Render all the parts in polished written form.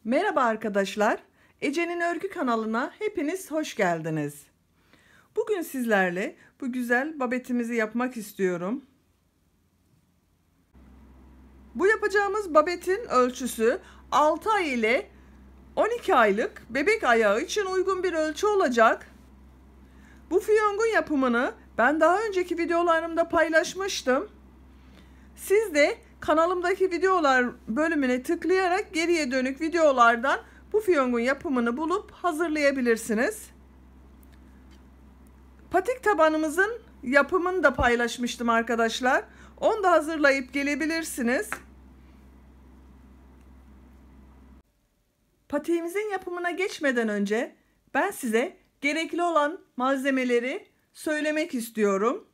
Merhaba arkadaşlar. Ece'nin Örgü kanalına hepiniz hoş geldiniz. Bugün sizlerle bu güzel babetimizi yapmak istiyorum. Bu yapacağımız babetin ölçüsü 6 ay ile 12 aylık bebek ayağı için uygun bir ölçü olacak. Bu fiyongun yapımını ben daha önceki videolarımda paylaşmıştım. Siz de kanalımdaki videolar bölümüne tıklayarak geriye dönük videolardan bu fiyongun yapımını bulup hazırlayabilirsiniz. Patik tabanımızın yapımını da paylaşmıştım arkadaşlar. Onu da hazırlayıp gelebilirsiniz. Patiğimizin yapımına geçmeden önce ben size gerekli olan malzemeleri söylemek istiyorum.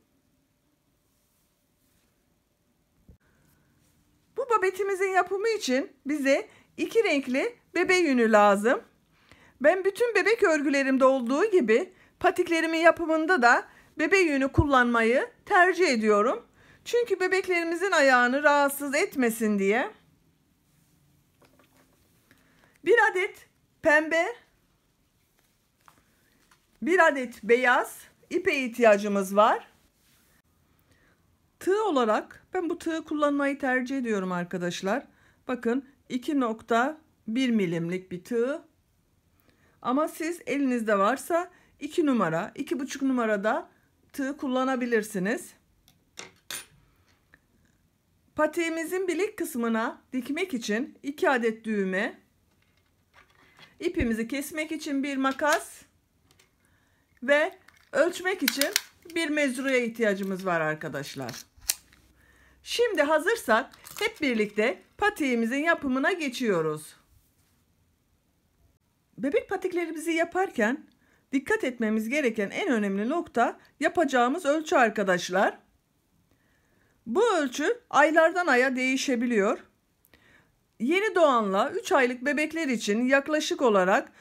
Bu babetimizin yapımı için bize 2 renkli bebe yünü lazım. Ben bütün bebek örgülerimde olduğu gibi patiklerimin yapımında da bebe yünü kullanmayı tercih ediyorum. Çünkü bebeklerimizin ayağını rahatsız etmesin diye. 1 adet pembe, 1 adet beyaz ipe ihtiyacımız var. Tığ olarak ben bu tığı kullanmayı tercih ediyorum arkadaşlar. Bakın 2,1 milimlik bir tığ. Ama siz elinizde varsa 2 numara, 2,5 numarada tığ kullanabilirsiniz. Patiğimizin bilek kısmına dikmek için 2 adet düğme, ipimizi kesmek için bir makas ve ölçmek için bir mezuraya ihtiyacımız var arkadaşlar. Şimdi hazırsak hep birlikte patiğimizin yapımına geçiyoruz. Bebek patiklerimizi yaparken dikkat etmemiz gereken en önemli nokta yapacağımız ölçü arkadaşlar. Bu ölçü aylardan aya değişebiliyor. Yeni doğanla 3 aylık bebekler için yaklaşık olarak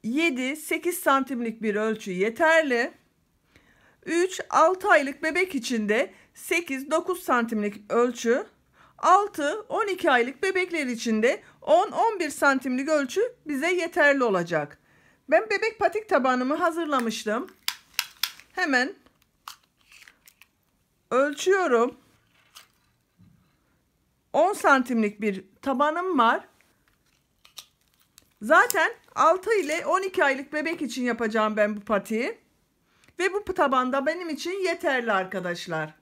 7-8 santimlik bir ölçü yeterli. 3-6 aylık bebek için de 8-9 santimlik ölçü, 6-12 aylık bebekler için de 10-11 santimlik ölçü bize yeterli olacak. Ben bebek patik tabanımı hazırlamıştım. Hemen ölçüyorum. 10 santimlik bir tabanım var. Zaten 6 ile 12 aylık bebek için yapacağım ben bu patiği. Ve bu tabanda benim için yeterli arkadaşlar.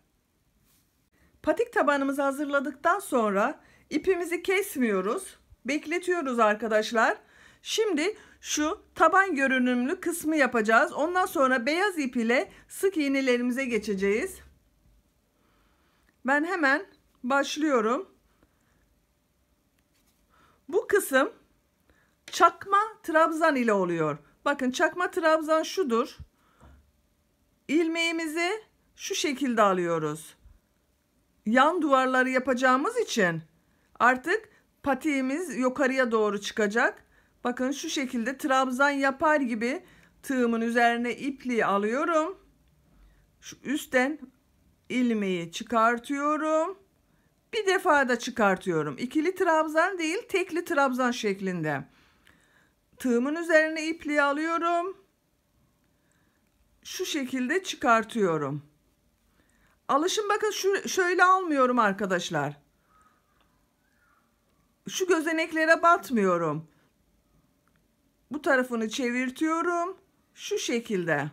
Patik tabanımızı hazırladıktan sonra ipimizi kesmiyoruz. Bekletiyoruz arkadaşlar. Şimdi şu taban görünümlü kısmı yapacağız. Ondan sonra beyaz ip ile sık iğnelerimize geçeceğiz. Ben hemen başlıyorum. Bu kısım çakma trabzan ile oluyor. Bakın çakma trabzan şudur. İlmeğimizi şu şekilde alıyoruz. Yan duvarları yapacağımız için artık patiğimiz yukarıya doğru çıkacak. Bakın şu şekilde trabzan yapar gibi tığımın üzerine ipliği alıyorum. Şu üstten ilmeği çıkartıyorum. Bir defa da çıkartıyorum. İkili trabzan değil, tekli trabzan şeklinde. Tığımın üzerine ipliği alıyorum. Şu şekilde çıkartıyorum. Alışın bakın şöyle almıyorum arkadaşlar. Şu gözeneklere batmıyorum. Bu tarafını çevirtiyorum. Şu şekilde.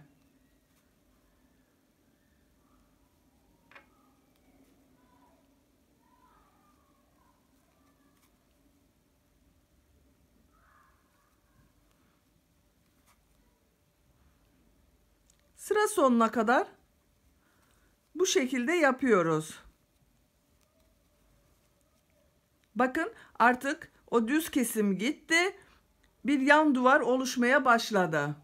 Sıra sonuna kadar bu şekilde yapıyoruz. Bakın artık o düz kesim gitti. Bir yan duvar oluşmaya başladı.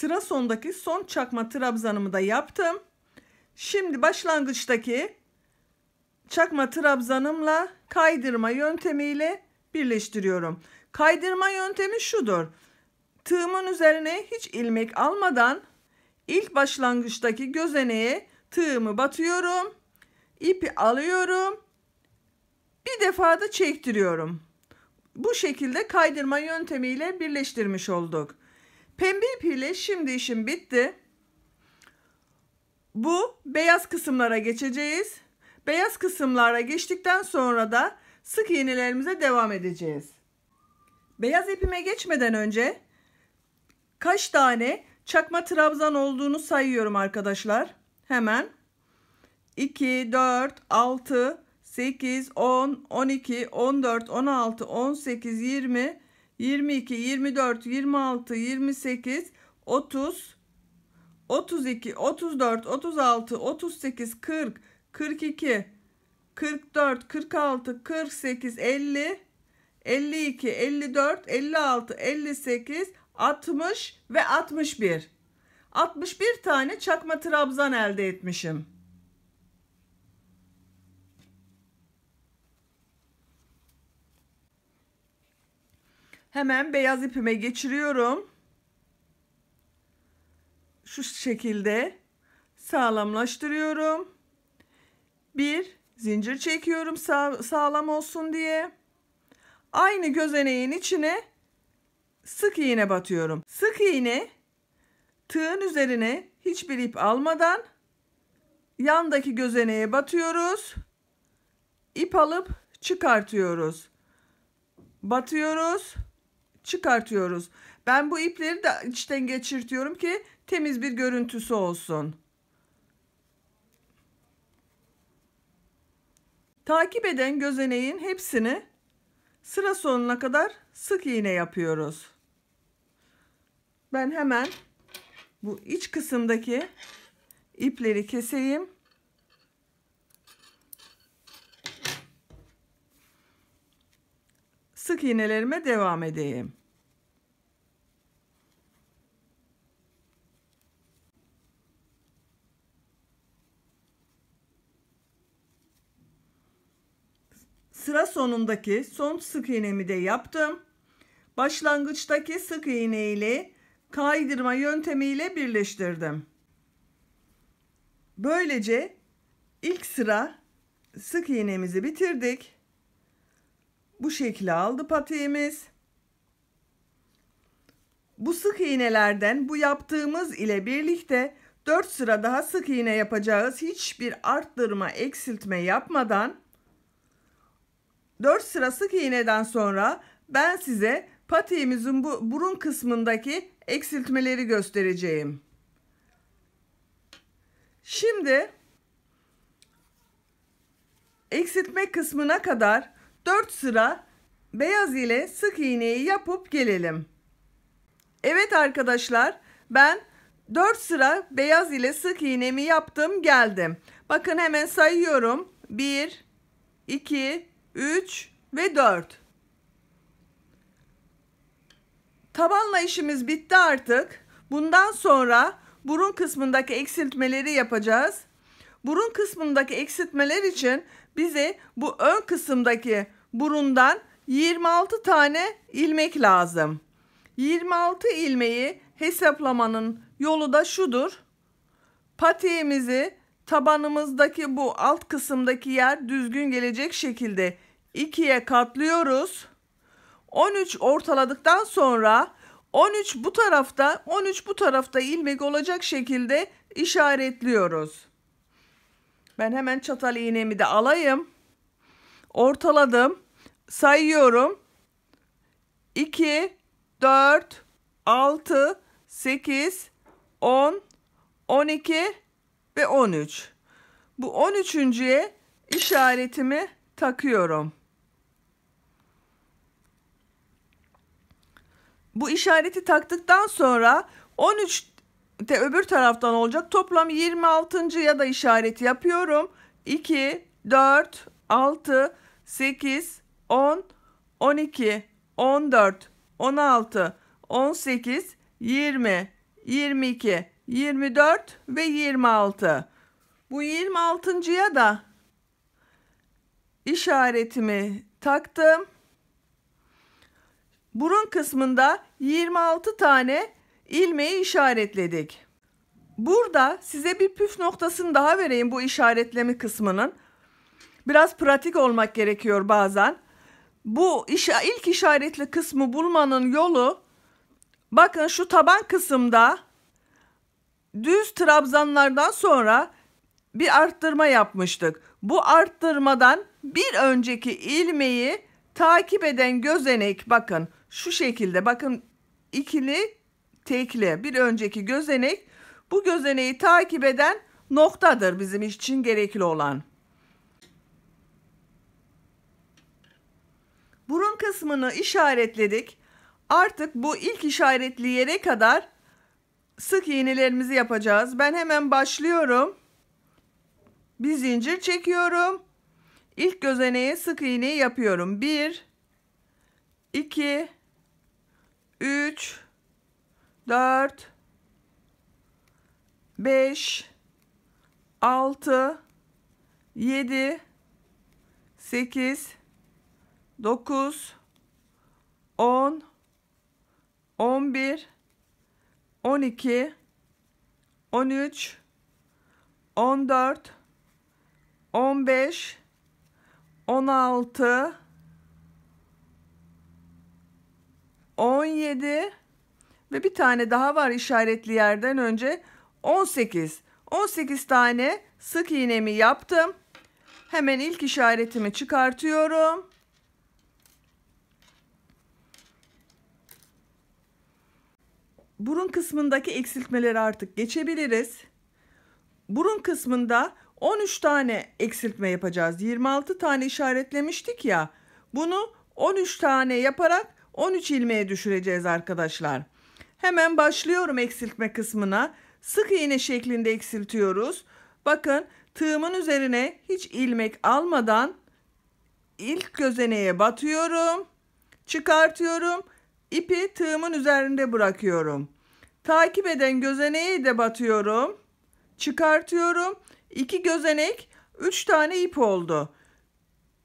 Sıra sondaki son çakma trabzanımı da yaptım. Şimdi başlangıçtaki çakma trabzanımla kaydırma yöntemiyle birleştiriyorum. Kaydırma yöntemi şudur. Tığımın üzerine hiç ilmek almadan ilk başlangıçtaki gözeneğe tığımı batıyorum. İpi alıyorum. Bir defa da çektiriyorum. Bu şekilde kaydırma yöntemiyle birleştirmiş olduk. Pembe ip ile şimdi işim bitti. Bu beyaz kısımlara geçeceğiz. Beyaz kısımlara geçtikten sonra da sık iğnelerimize devam edeceğiz. Beyaz ipime geçmeden önce kaç tane çakma trabzan olduğunu sayıyorum arkadaşlar. Hemen 2, 4, 6, 8, 10, 12, 14, 16, 18, 20, 22, 24, 26, 28, 30, 32, 34, 36, 38, 40, 42, 44, 46, 48, 50, 52, 54, 56, 58, 60 ve 61. 61 tane çakma trabzan elde etmişim. Hemen beyaz ipime geçiriyorum. Şu şekilde sağlamlaştırıyorum. Bir zincir çekiyorum sağlam olsun diye. Aynı gözeneğin içine sık iğne batıyorum. Sık iğne tığın üzerine hiçbir ip almadan yandaki gözeneğe batıyoruz. İp alıp çıkartıyoruz. Batıyoruz, çıkartıyoruz. Ben bu ipleri de içten geçirtiyorum ki temiz bir görüntüsü olsun. Takip eden gözeneğin hepsini sıra sonuna kadar sık iğne yapıyoruz. Ben hemen bu iç kısımdaki ipleri keseyim. Sık iğnelerime devam edeyim. Sıra sonundaki son sık iğnemi de yaptım. Başlangıçtaki sık iğne ile kaydırma yöntemiyle birleştirdim. Böylece ilk sıra sık iğnemizi bitirdik. Bu şekilde aldı patiğimiz. Bu sık iğnelerden bu yaptığımız ile birlikte 4 sıra daha sık iğne yapacağız. Hiçbir arttırma, eksiltme yapmadan 4 sıra sık iğneden sonra ben size patiğimizin bu burun kısmındaki eksiltmeleri göstereceğim. Şimdi eksiltme kısmına kadar 4 sıra beyaz ile sık iğneyi yapıp gelelim. Evet arkadaşlar, ben 4 sıra beyaz ile sık iğnemi yaptım, geldim. Bakın hemen sayıyorum. 1, 2, 3 ve 4. Tabanla işimiz bitti artık. Bundan sonra burun kısmındaki eksiltmeleri yapacağız. Burun kısmındaki eksiltmeler için bize bu ön kısımdaki burundan 26 tane ilmek lazım. 26 ilmeği hesaplamanın yolu da şudur. Patiğimizi tabanımızdaki bu alt kısımdaki yer düzgün gelecek şekilde 2'ye katlıyoruz. 13 ortaladıktan sonra 13 bu tarafta, 13 bu tarafta ilmek olacak şekilde işaretliyoruz. Ben hemen çatal iğnemi de alayım. Ortaladım. Sayıyorum. 2, 4, 6, 8, 10, 12 ve 13. Bu 13.'ye işaretimi takıyorum. Bu işareti taktıktan sonra 13 de öbür taraftan olacak. Toplam 26.'ya da işaret yapıyorum. 2, 4, 6, 8, 10, 12, 14, 16, 18, 20, 22, 24 ve 26. Bu 26.'ya da işaretimi taktım. Burun kısmında 26 tane ilmeği işaretledik. Burada size bir püf noktasını daha vereyim bu işaretleme kısmının. Biraz pratik olmak gerekiyor bazen. Bu ilk işaretli kısmı bulmanın yolu, bakın şu taban kısımda düz trabzanlardan sonra bir arttırma yapmıştık. Bu arttırmadan bir önceki ilmeği takip eden gözenek, bakın şu şekilde, bakın ikili tekli bir önceki gözenek, bu gözeneği takip eden noktadır bizim için gerekli olan. Burun kısmını işaretledik. Artık bu ilk işaretli yere kadar sık iğnelerimizi yapacağız. Ben hemen başlıyorum. Bir zincir çekiyorum. İlk gözeneğe sık iğneyi yapıyorum. 1 2 3 4 5 6 7 8 9 10 11 12 13 14 15 16 17 ve bir tane daha var işaretli yerden önce 18. 18 tane sık iğnemi yaptım. Hemen ilk işaretimi çıkartıyorum. Burun kısmındaki eksiltmeleri artık geçebiliriz. Burun kısmında 13 tane eksiltme yapacağız. 26 tane işaretlemiştik ya. Bunu 13 tane yaparak 13 ilmeğe düşüreceğiz arkadaşlar. Hemen başlıyorum eksiltme kısmına. Sık iğne şeklinde eksiltiyoruz. Bakın tığımın üzerine hiç ilmek almadan ilk gözeneğe batıyorum. Çıkartıyorum. İpi tığımın üzerinde bırakıyorum. Takip eden gözeneğe de batıyorum. Çıkartıyorum. 2 gözenek, 3 tane ip oldu.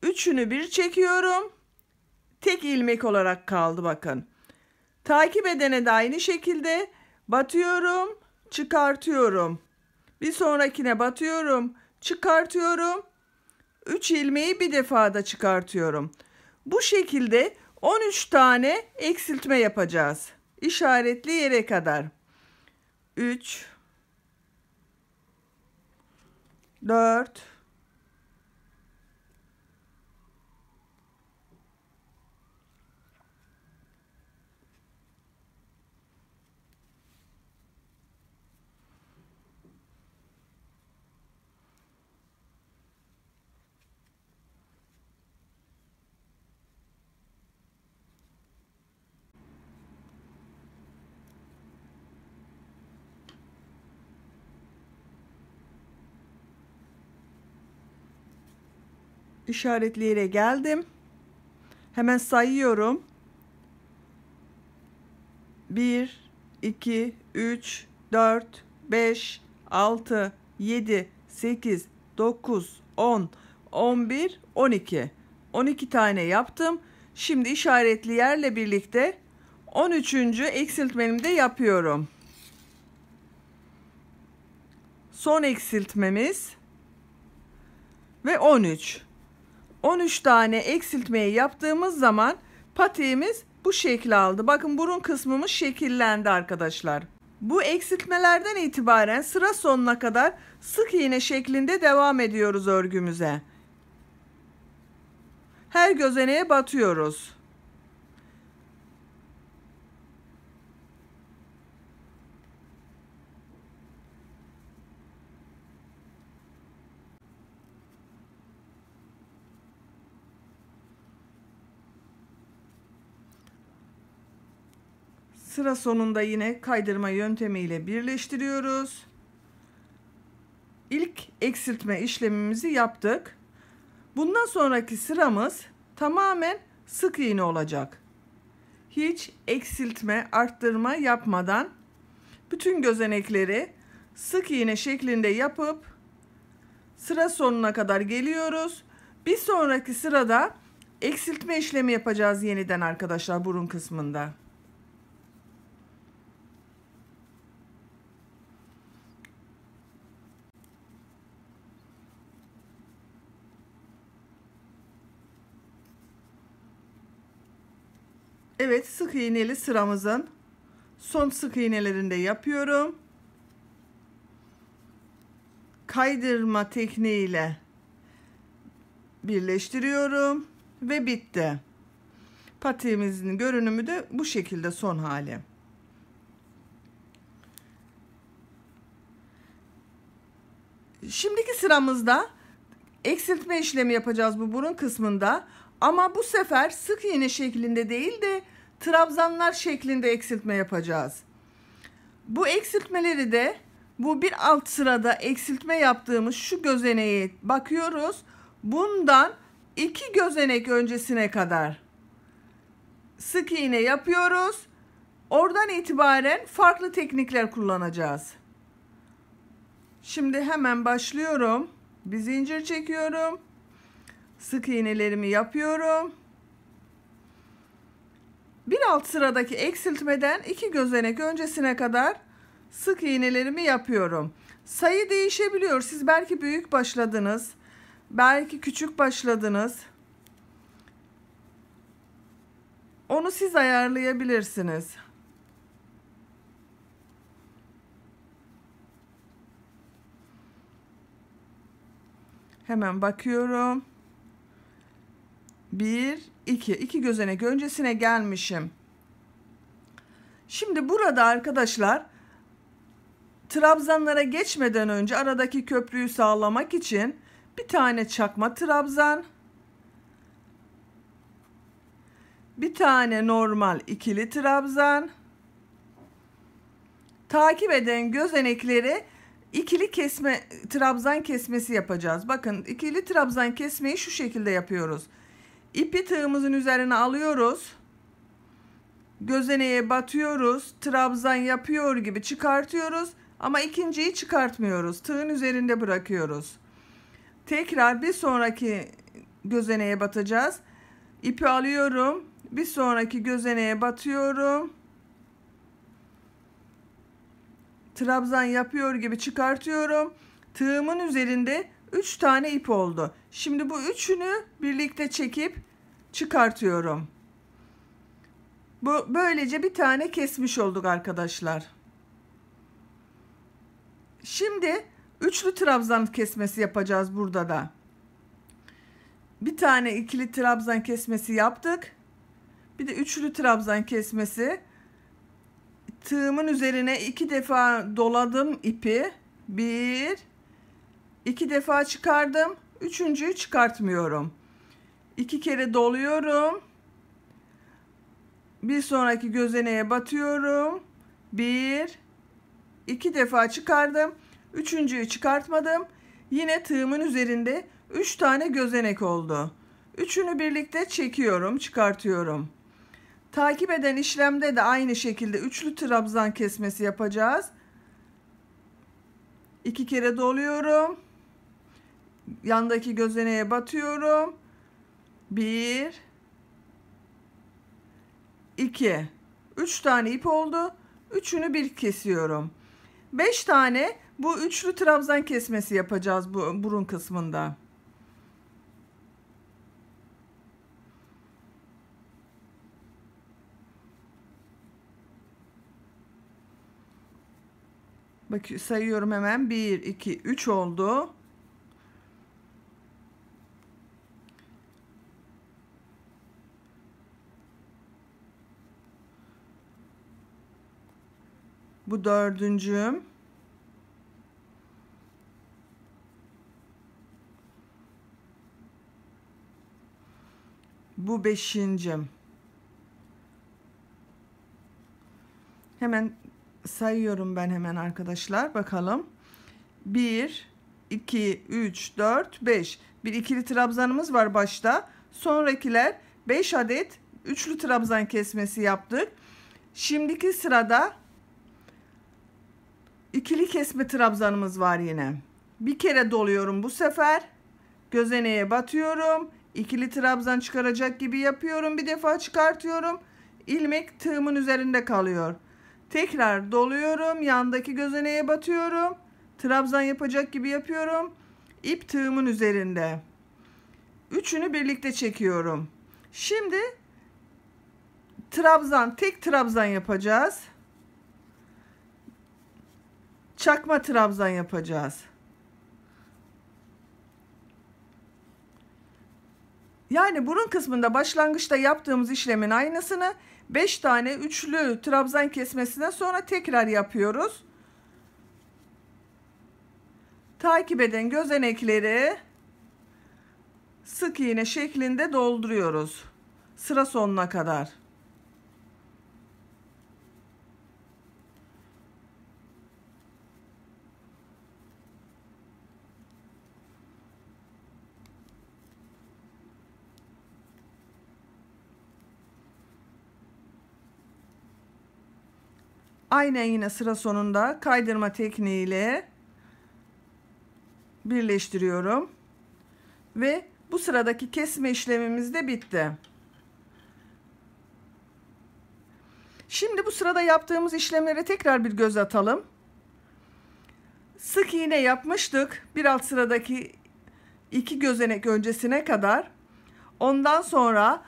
Üçünü bir çekiyorum. Tek ilmek olarak kaldı bakın. Takip edene de aynı şekilde batıyorum, çıkartıyorum. Bir sonrakine batıyorum, çıkartıyorum. 3 ilmeği bir defada çıkartıyorum. Bu şekilde 13 tane eksiltme yapacağız. İşaretli yere kadar. 3 4 işaretli yere geldim. Hemen sayıyorum. 1 2 3 4 5 6 7 8 9 10 11 12 12 tane yaptım. Şimdi işaretli yerle birlikte 13. eksiltmemi de yapıyorum. Son eksiltmemiz ve 13. 13 tane eksiltmeyi yaptığımız zaman patiğimiz bu şekli aldı. Bakın burun kısmımız şekillendi arkadaşlar. Bu eksiltmelerden itibaren sıra sonuna kadar sık iğne şeklinde devam ediyoruz örgümüze. Her gözeneğe batıyoruz. Sıra sonunda yine kaydırma yöntemiyle birleştiriyoruz. İlk eksiltme işlemimizi yaptık. Bundan sonraki sıramız tamamen sık iğne olacak. Hiç eksiltme, arttırma yapmadan bütün gözenekleri sık iğne şeklinde yapıp sıra sonuna kadar geliyoruz. Bir sonraki sırada Eksiltme işlemi yapacağız yeniden arkadaşlar burun kısmında. Evet, sık iğneli sıramızın son sık iğnelerini de yapıyorum. Kaydırma tekniğiyle birleştiriyorum ve bitti. Patiğimizin görünümü de bu şekilde, son hali. Şimdiki sıramızda eksiltme işlemi yapacağız bu burun kısmında. Ama bu sefer sık iğne şeklinde değil de trabzanlar şeklinde eksiltme yapacağız. Bu eksiltmeleri de bu bir alt sırada eksiltme yaptığımız şu gözeneğe bakıyoruz. Bundan 2 gözenek öncesine kadar sık iğne yapıyoruz. Oradan itibaren farklı teknikler kullanacağız. Şimdi hemen başlıyorum. Bir zincir çekiyorum. Sık iğnelerimi yapıyorum. Bir alt sıradaki eksiltmeden 2 gözenek öncesine kadar sık iğnelerimi yapıyorum. Sayı değişebiliyor. Siz belki büyük başladınız. Belki küçük başladınız. Onu siz ayarlayabilirsiniz. Hemen bakıyorum. 1, 2. 2 gözenek öncesine gelmişim. Şimdi burada arkadaşlar trabzanlara geçmeden önce aradaki köprüyü sağlamak için bir tane çakma trabzan, bir tane normal ikili trabzan, takip eden gözenekleri ikili trabzan kesmesi yapacağız. Bakın, ikili trabzan kesmeyi şu şekilde yapıyoruz. İpi tığımızın üzerine alıyoruz. Gözeneğe batıyoruz. Trabzan yapıyor gibi çıkartıyoruz. Ama ikinciyi çıkartmıyoruz. Tığın üzerinde bırakıyoruz. Tekrar bir sonraki gözeneğe batacağız. İpi alıyorum. Bir sonraki gözeneğe batıyorum. Trabzan yapıyor gibi çıkartıyorum. Tığımın üzerinde 3 tane ip oldu. Şimdi bu üçünü birlikte çekip çıkartıyorum. Böylece bir tane kesmiş olduk arkadaşlar. Şimdi üçlü trabzan kesmesi yapacağız burada da. Bir tane ikili trabzan kesmesi yaptık. Bir de üçlü trabzan kesmesi. Tığımın üzerine 2 defa doladım ipi. 1, 2 defa çıkardım. Üçüncüyü çıkartmıyorum. 2 kere doluyorum. Bir sonraki gözeneğe batıyorum. 1, 2 defa çıkardım. Üçüncüyü çıkartmadım. Yine tığımın üzerinde 3 tane gözenek oldu. Üçünü birlikte çekiyorum, çıkartıyorum. Takip eden işlemde de aynı şekilde üçlü trabzan kesmesi yapacağız. 2 kere doluyorum. Yandaki gözeneğe batıyorum. 1, 2, 3 tane ip oldu. Üçünü bir kesiyorum. 5 tane bu üçlü trabzan kesmesi yapacağız bu burun kısmında. Bak, sayıyorum hemen. 1, 2, 3 oldu. Bu dördüncüm. Bu beşincim. Hemen sayıyorum ben hemen arkadaşlar. Bakalım. 1, 2, 3, 4, 5. Bir ikili trabzanımız var başta. Sonrakiler 5 adet üçlü trabzan kesmesi yaptık. Şimdiki sırada ikili kesme trabzanımız var yine. Bir kere doluyorum bu sefer. Gözeneğe batıyorum. İkili trabzan çıkaracak gibi yapıyorum. Bir defa çıkartıyorum. İlmek tığımın üzerinde kalıyor. Tekrar doluyorum. Yandaki gözeneğe batıyorum. Trabzan yapacak gibi yapıyorum. İp tığımın üzerinde. Üçünü birlikte çekiyorum. Şimdi trabzan, tek trabzan yapacağız. Çakma trabzan yapacağız. Yani burun kısmında başlangıçta yaptığımız işlemin aynısını 5 tane üçlü trabzan kesmesinden sonra tekrar yapıyoruz. Takip eden gözenekleri sık iğne şeklinde dolduruyoruz. Sıra sonuna kadar. Aynen yine sıra sonunda kaydırma tekniğiyle birleştiriyorum. Ve bu sıradaki kesme işlemimiz de bitti. Şimdi bu sırada yaptığımız işlemlere tekrar bir göz atalım. Sık iğne yapmıştık. Bir alt sıradaki 2 gözenek öncesine kadar. Ondan sonra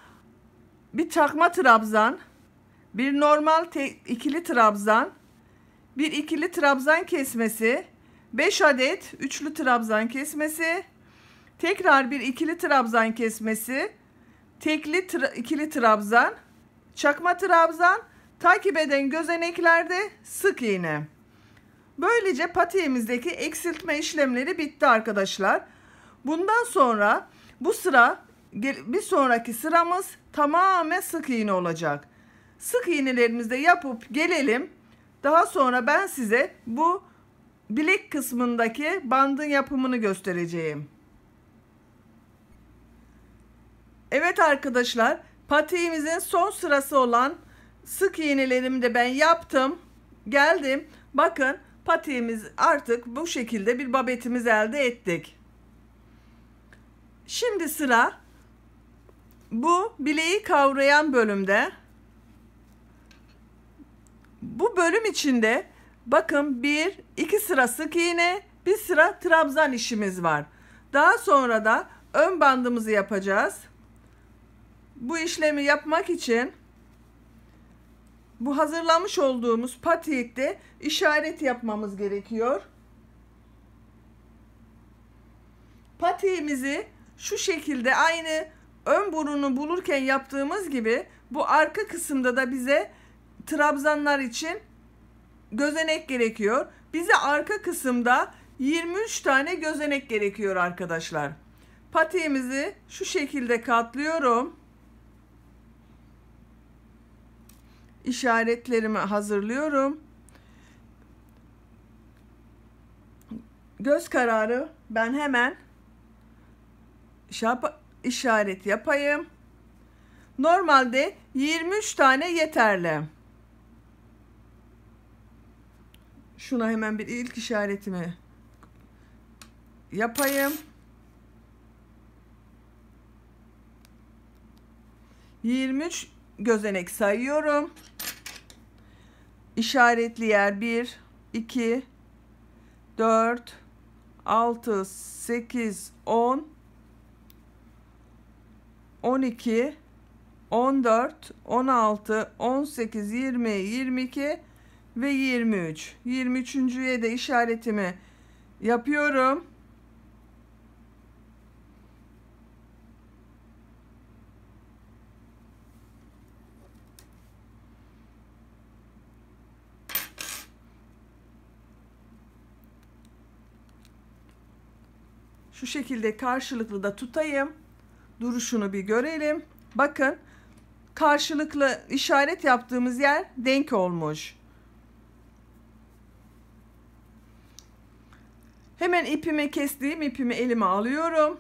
bir çakma trabzan, bir normal ikili trabzan, bir ikili trabzan kesmesi, 5 adet üçlü trabzan kesmesi, tekrar bir ikili trabzan kesmesi, ikili trabzan, çakma trabzan, takip eden gözeneklerde sık iğne. Böylece patiğimizdeki eksiltme işlemleri bitti arkadaşlar. Bundan sonra bu sıra, bir sonraki sıramız tamamen sık iğne olacak. Sık iğnelerimizi de yapıp gelelim. Daha sonra ben size bu bilek kısmındaki bandın yapımını göstereceğim. Evet arkadaşlar, patiğimizin son sırası olan sık iğnelerimi de ben yaptım. Geldim. Bakın patiğimiz artık bu şekilde bir babetimiz elde ettik. Şimdi sıra bu bileği kavrayan bölümde. Bu bölüm içinde bakın 1-2 sıra sık iğne, bir sıra trabzan işimiz var. Daha sonra da ön bandımızı yapacağız. Bu işlemi yapmak için bu hazırlamış olduğumuz patikte işaret yapmamız gerekiyor. Patiğimizi şu şekilde aynı ön burunu bulurken yaptığımız gibi bu arka kısımda da bize trabzanlar için gözenek gerekiyor. Bize arka kısımda 23 tane gözenek gerekiyor arkadaşlar. Patiğimizi şu şekilde katlıyorum. İşaretlerimi hazırlıyorum. Göz kararı ben hemen işaret yapayım. Normalde 23 tane yeterli. Şuna hemen bir ilk işaretimi yapayım. 23 gözenek sayıyorum. İşaretli yer 1, 2, 4, 6, 8, 10, 12, 14, 16, 18, 20, 22 ve 23. 23.'ye de işaretimi yapıyorum. Şu şekilde karşılıklı da tutayım. Duruşunu bir görelim. Bakın karşılıklı işaret yaptığımız yer denk olmuş. Hemen ipimi kestiğim ipimi elime alıyorum.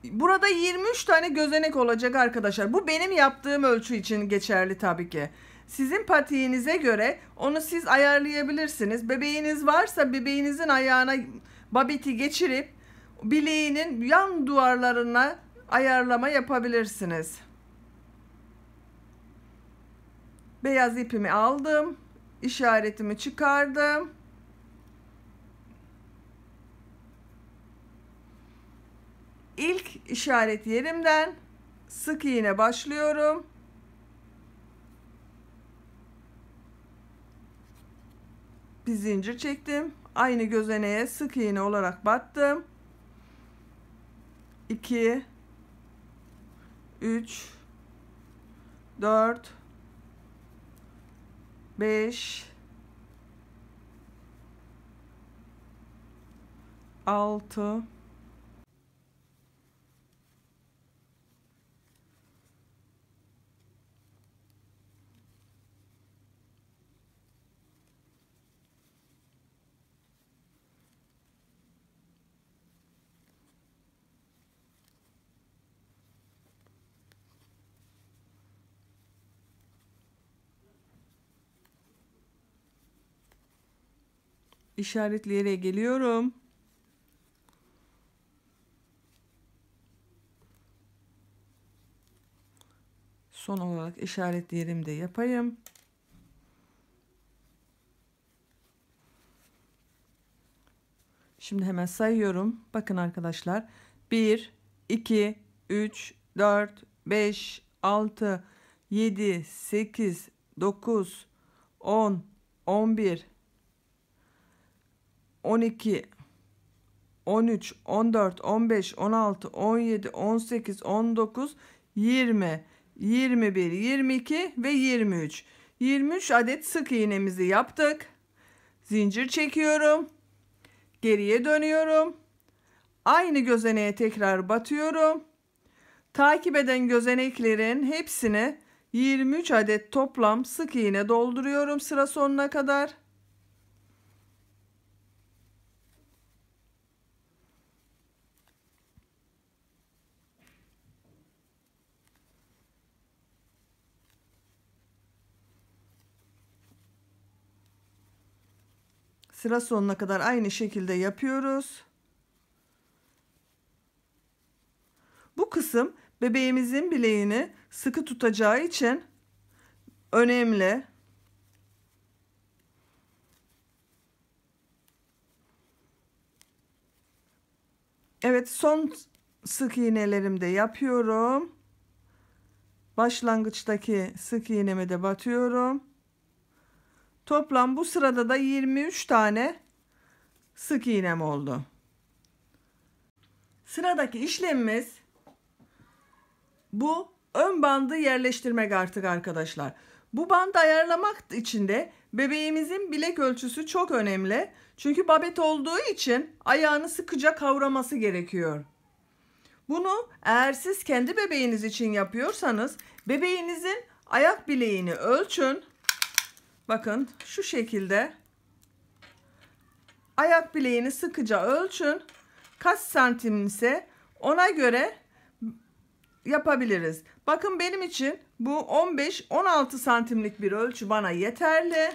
Burada 23 tane gözenek olacak arkadaşlar. Bu benim yaptığım ölçü için geçerli tabii ki. Sizin patiğinize göre onu siz ayarlayabilirsiniz. Bebeğiniz varsa bebeğinizin ayağına babeti geçirip bileğinin yan duvarlarına ayarlama yapabilirsiniz. Beyaz ipimi aldım. İşaretimi çıkardım. İlk işaret yerimden sık iğne başlıyorum. Bir zincir çektim. Aynı gözeneğe sık iğne olarak battım. 2 3 4 5 6 işaretli yere geliyorum. Son olarak işaretli yerimde yapayım. Şimdi hemen sayıyorum. Bakın arkadaşlar. 1 2 3 4 5 6 7 8 9 10 11 12 13 14 15 16 17 18 19 20 21 22 ve 23 adet sık iğnemizi yaptık. Zincir çekiyorum. Geriye dönüyorum. Aynı gözeneğe tekrar batıyorum. Takip eden gözeneklerin hepsine 23 adet toplam sık iğne dolduruyorum sıra sonuna kadar. Sıra sonuna kadar aynı şekilde yapıyoruz. Bu kısım bebeğimizin bileğini sıkı tutacağı için önemli. Evet, son sık iğnelerimi de yapıyorum. Başlangıçtaki sık iğneme de batıyorum. Toplam bu sırada da 23 tane sık iğnem oldu. Sıradaki işlemimiz bu ön bandı yerleştirmek artık arkadaşlar. Bu bandı ayarlamak için de bebeğimizin bilek ölçüsü çok önemli. Çünkü babet olduğu için ayağını sıkıca kavraması gerekiyor. Bunu eğer siz kendi bebeğiniz için yapıyorsanız bebeğinizin ayak bileğini ölçün. Bakın şu şekilde ayak bileğini sıkıca ölçün. Kaç santim ise ona göre yapabiliriz. Bakın benim için bu 15-16 santimlik bir ölçü bana yeterli.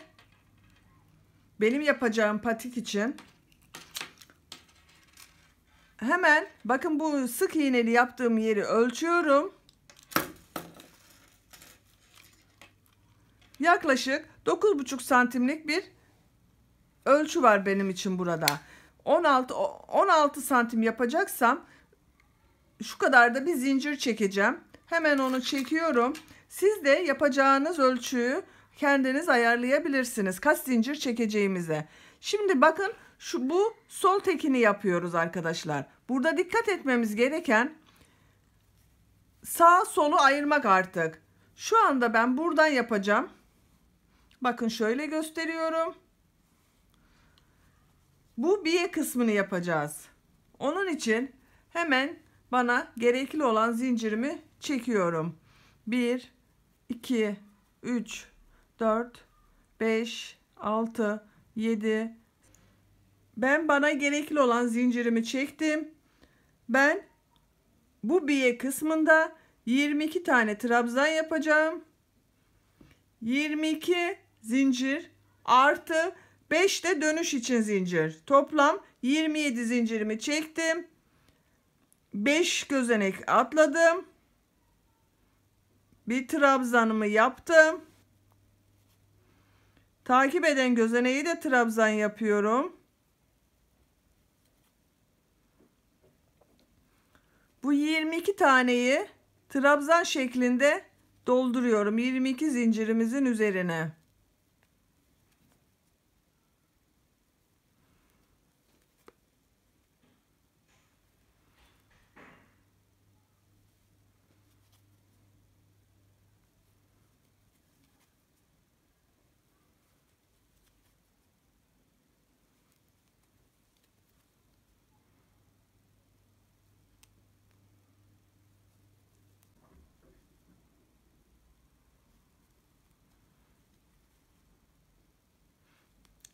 Benim yapacağım patik için. Hemen bakın bu sık iğneli yaptığım yeri ölçüyorum. Yaklaşık 9,5 santimlik bir ölçü var benim için burada. 16 santim yapacaksam şu kadar da bir zincir çekeceğim. Hemen onu çekiyorum. Siz de yapacağınız ölçüyü kendiniz ayarlayabilirsiniz. Kaç zincir çekeceğimize. Şimdi bakın bu sol tekini yapıyoruz arkadaşlar. Burada dikkat etmemiz gereken sağ solu ayırmak artık. Şu anda ben buradan yapacağım. Bakın şöyle gösteriyorum. Bu biye kısmını yapacağız. Onun için hemen bana gerekli olan zincirimi çekiyorum. 1 2 3 4 5 6 7. Ben bana gerekli olan zincirimi çektim. Ben bu biye kısmında 22 tane trabzan yapacağım. 22 zincir artı 5 de dönüş için zincir. Toplam 27 zincirimi çektim. 5 gözenek atladım. Bir trabzanımı yaptım. Takip eden gözeneği de trabzan yapıyorum. Bu 22 taneyi trabzan şeklinde dolduruyorum 22 zincirimizin üzerine.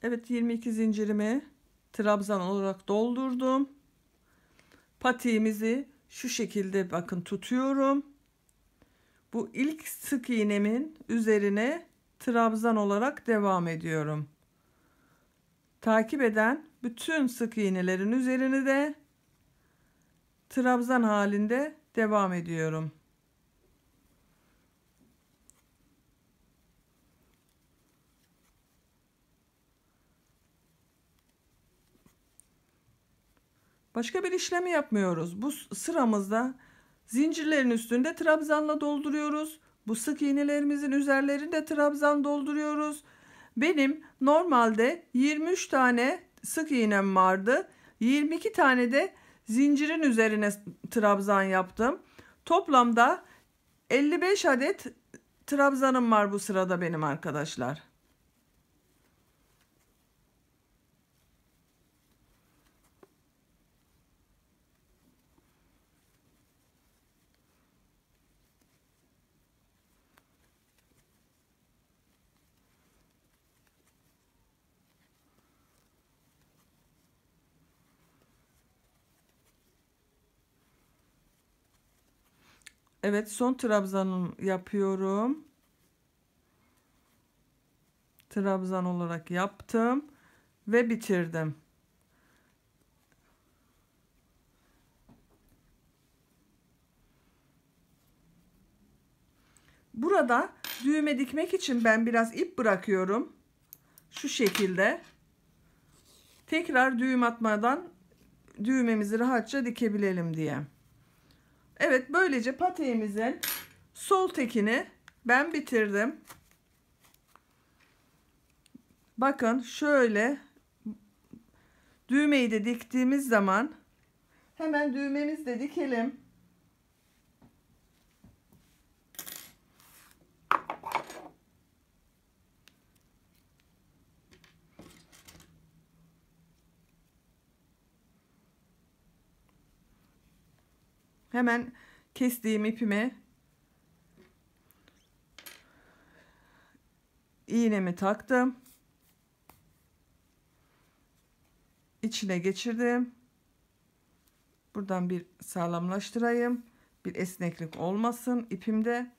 Evet, 22 zincirimi trabzan olarak doldurdum. Patiğimizi şu şekilde bakın tutuyorum. Bu ilk sık iğnemin üzerine trabzan olarak devam ediyorum. Takip eden bütün sık iğnelerin üzerine de trabzan halinde devam ediyorum. Başka bir işlemi yapmıyoruz. Bu sıramızda zincirlerin üstünde trabzanla dolduruyoruz. Bu sık iğnelerimizin üzerlerinde trabzan dolduruyoruz. Benim normalde 23 tane sık iğnem vardı. 22 tane de zincirin üzerine trabzan yaptım. Toplamda 55 adet trabzanım var bu sırada benim arkadaşlar. Evet, son trabzanımı yapıyorum. Trabzan olarak yaptım ve bitirdim. Burada düğme dikmek için ben biraz ip bırakıyorum. Şu şekilde. Tekrar düğüm atmadan düğmemizi rahatça dikebilelim diye. Evet, böylece patiğimizin sol tekini ben bitirdim. Bakın şöyle düğmeyi de diktiğimiz zaman hemen düğmemizi de dikelim. Hemen kestiğim ipime iğnemi taktım. İçine geçirdim. Buradan bir sağlamlaştırayım. Bir esneklik olmasın ipimde.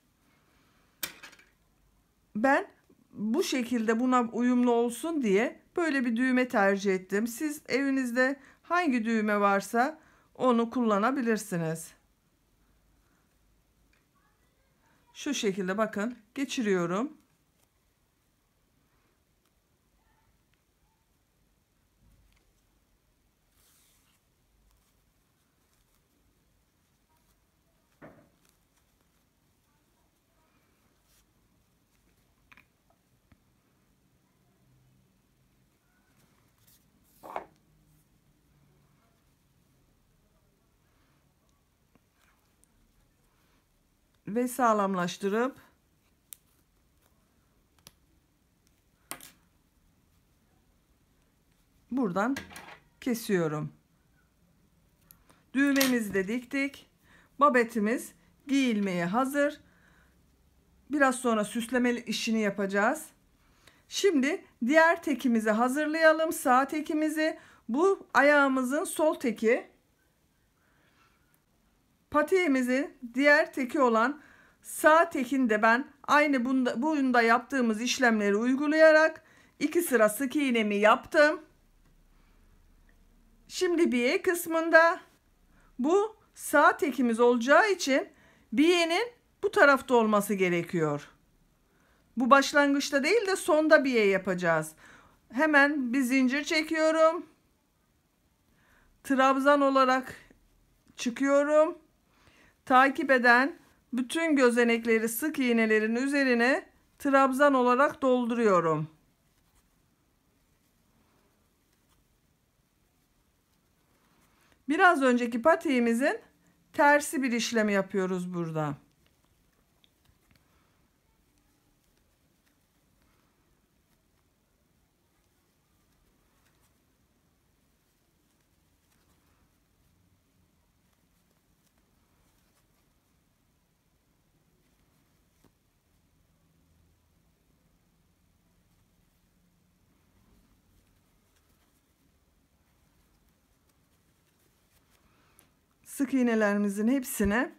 Ben bu şekilde buna uyumlu olsun diye böyle bir düğme tercih ettim. Siz evinizde hangi düğme varsa onu kullanabilirsiniz. Şu şekilde bakın geçiriyorum. Ve sağlamlaştırıp buradan kesiyorum. Düğmemizi de diktik. Babetimiz giyilmeye hazır. Biraz sonra süsleme işini yapacağız. Şimdi diğer tekimizi hazırlayalım. Sağ tekimizi. Bu ayağımızın sol teki. Patiğimizin diğer teki olan sağ tekinde ben aynı bunda yaptığımız işlemleri uygulayarak 2 sıra sık iğnemi yaptım. Şimdi biye kısmında bu sağ tekimiz olacağı için biyenin bu tarafta olması gerekiyor. Bu başlangıçta değil de sonda biye yapacağız. Hemen bir zincir çekiyorum. Trabzan olarak çıkıyorum. Takip eden bütün gözenekleri sık iğnelerin üzerine trabzan olarak dolduruyorum. Biraz önceki patiğimizin tersi bir işlemi yapıyoruz burada. Sık iğnelerimizin hepsine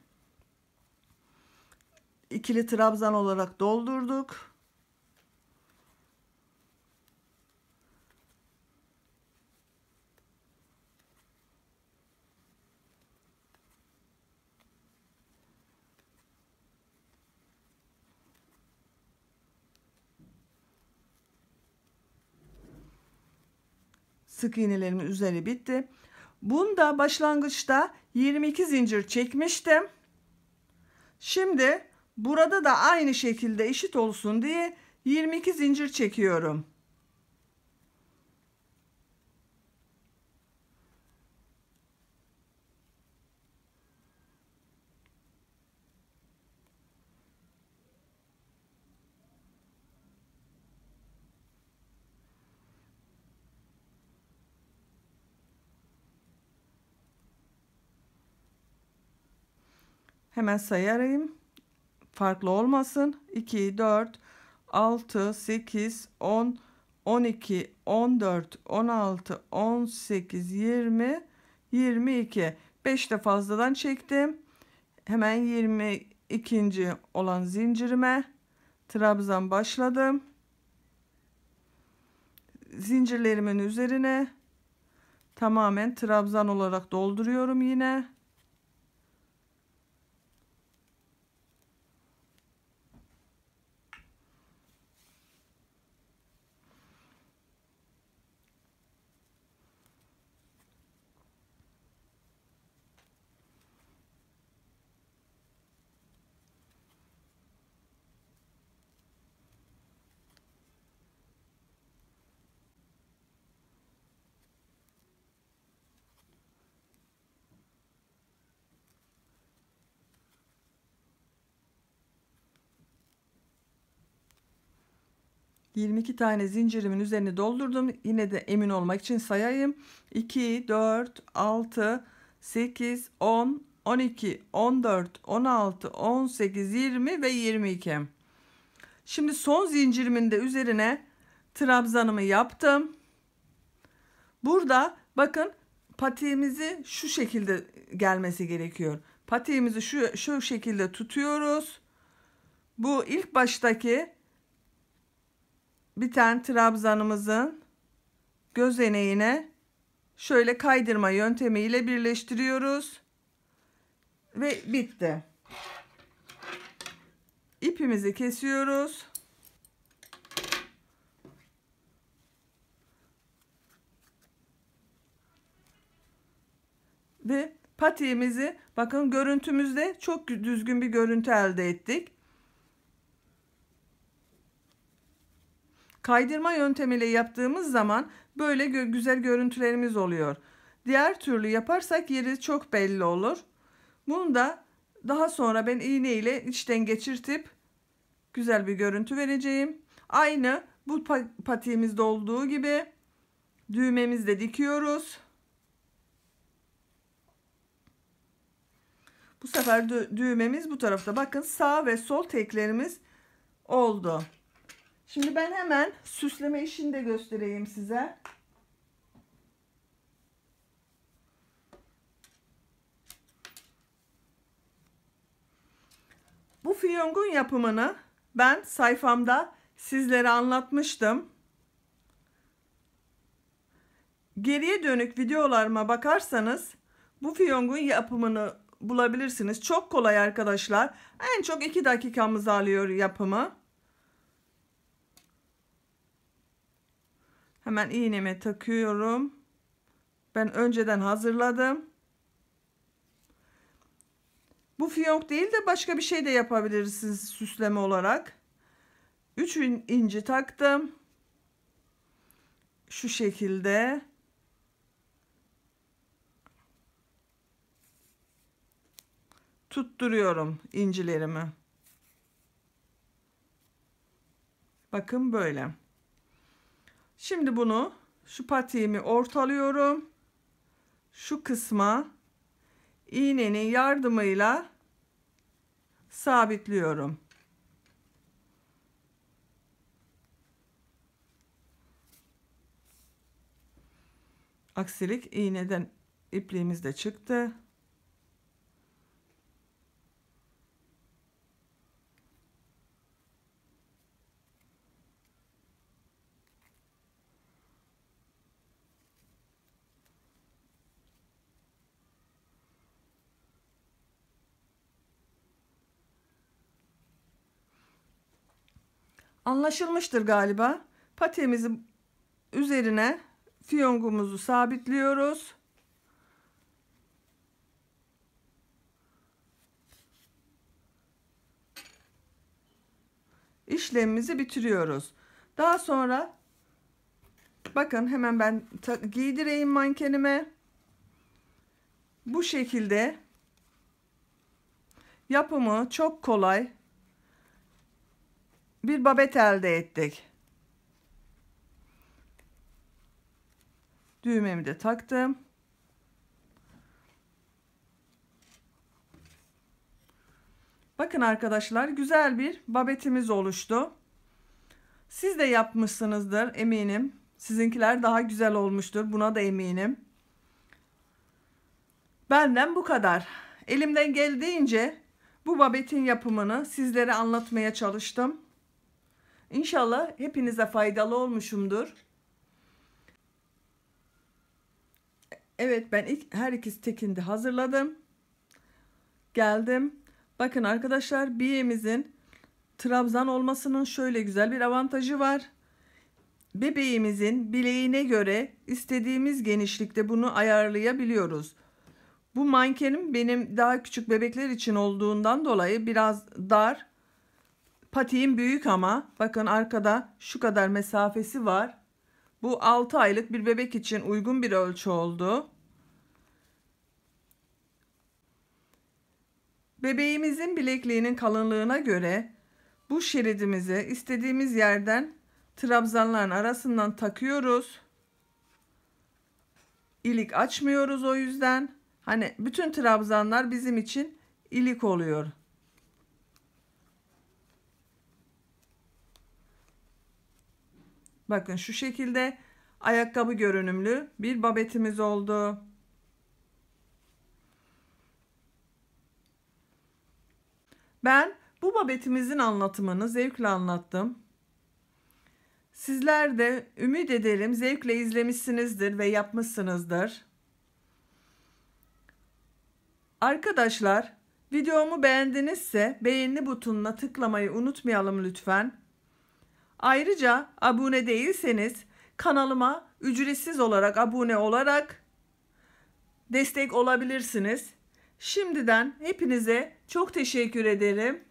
ikili trabzan olarak doldurduk. Sık iğnelerimin üzeri bitti. Bunda başlangıçta 22 zincir çekmiştim. Şimdi burada da aynı şekilde eşit olsun diye 22 zincir çekiyorum. Hemen sayarım. Farklı olmasın. 2, 4, 6, 8, 10, 12, 14, 16, 18, 20, 22. 5 de fazladan çektim. Hemen 22. olan zincirime trabzan başladım. Zincirlerimin üzerine tamamen trabzan olarak dolduruyorum yine. ...22 tane zincirimin üzerine doldurdum. Yine de emin olmak için sayayım. 2, 4, 6, 8, 10, 12, 14, 16, 18, 20 ve 22. Şimdi son zincirimin de üzerine trabzanımı yaptım. Burada bakın patiğimizi şu şekilde gelmesi gerekiyor. Patiğimizi şu şekilde tutuyoruz. Bu ilk baştaki biten trabzanımızın gözeneğine şöyle kaydırma yöntemiyle birleştiriyoruz ve bitti. İpimizi kesiyoruz. Ve patiğimizi bakın görüntümüzde çok düzgün bir görüntü elde ettik. Kaydırma yöntemiyle yaptığımız zaman böyle güzel görüntülerimiz oluyor. Diğer türlü yaparsak yeri çok belli olur. Bunu da daha sonra ben iğne ile içten geçirtip güzel bir görüntü vereceğim. Aynı bu patiğimizde olduğu gibi düğmemizi de dikiyoruz. Bu sefer düğmemiz bu tarafta. Bakın sağ ve sol teklerimiz oldu. Şimdi ben hemen süsleme işini de göstereyim size. Bu fiyongun yapımını ben sayfamda sizlere anlatmıştım. Geriye dönük videolarıma bakarsanız bu fiyongun yapımını bulabilirsiniz. Çok kolay arkadaşlar. En çok 2 dakikamızı alıyor yapımı. Hemen iğneme takıyorum. Ben önceden hazırladım. Bu fiyonk değil de başka bir şey de yapabilirsiniz süsleme olarak. 3 inci taktım. Şu şekilde. Tutturuyorum incilerimi. Bakın böyle. Şimdi bunu, şu patiğimi ortalıyorum. Şu kısma iğnenin yardımıyla sabitliyorum. Aksilik iğneden ipliğimiz de çıktı. Anlaşılmıştır galiba. Patiğimizin üzerine fiyongumuzu sabitliyoruz. İşlemimizi bitiriyoruz. Daha sonra bakın hemen ben giydireyim mankenime. Bu şekilde yapımı çok kolay bir babet elde ettik. Düğmemi de taktım. Bakın arkadaşlar, güzel bir babetimiz oluştu. Siz de yapmışsınızdır eminim. Sizinkiler daha güzel olmuştur. Buna da eminim. Benden bu kadar. Elimden geldiğince bu babetin yapımını sizlere anlatmaya çalıştım. İnşallah hepinize faydalı olmuşumdur. Evet, ben her ikisi tekinde hazırladım. Geldim. Bakın arkadaşlar, biyemizin trabzan olmasının şöyle güzel bir avantajı var. Bebeğimizin bileğine göre istediğimiz genişlikte bunu ayarlayabiliyoruz. Bu mankenim benim daha küçük bebekler için olduğundan dolayı biraz dar. Patiğim büyük ama bakın arkada şu kadar mesafesi var. Bu 6 aylık bir bebek için uygun bir ölçü oldu. Bebeğimizin bilekliğinin kalınlığına göre bu şeridimizi istediğimiz yerden trabzanların arasından takıyoruz. İlik açmıyoruz o yüzden. Hani bütün trabzanlar bizim için ilik oluyor. Bakın şu şekilde ayakkabı görünümlü bir babetimiz oldu. Ben bu babetimizin anlatımını zevkle anlattım. Sizler de ümit ederim zevkle izlemişsinizdir ve yapmışsınızdır. Arkadaşlar, videomu beğendinizse beğeni butonuna tıklamayı unutmayalım lütfen. Ayrıca abone değilseniz kanalıma ücretsiz olarak abone olarak destek olabilirsiniz. Şimdiden hepinize çok teşekkür ederim.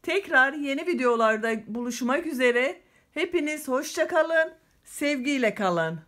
Tekrar yeni videolarda buluşmak üzere. Hepiniz hoşça kalın, sevgiyle kalın.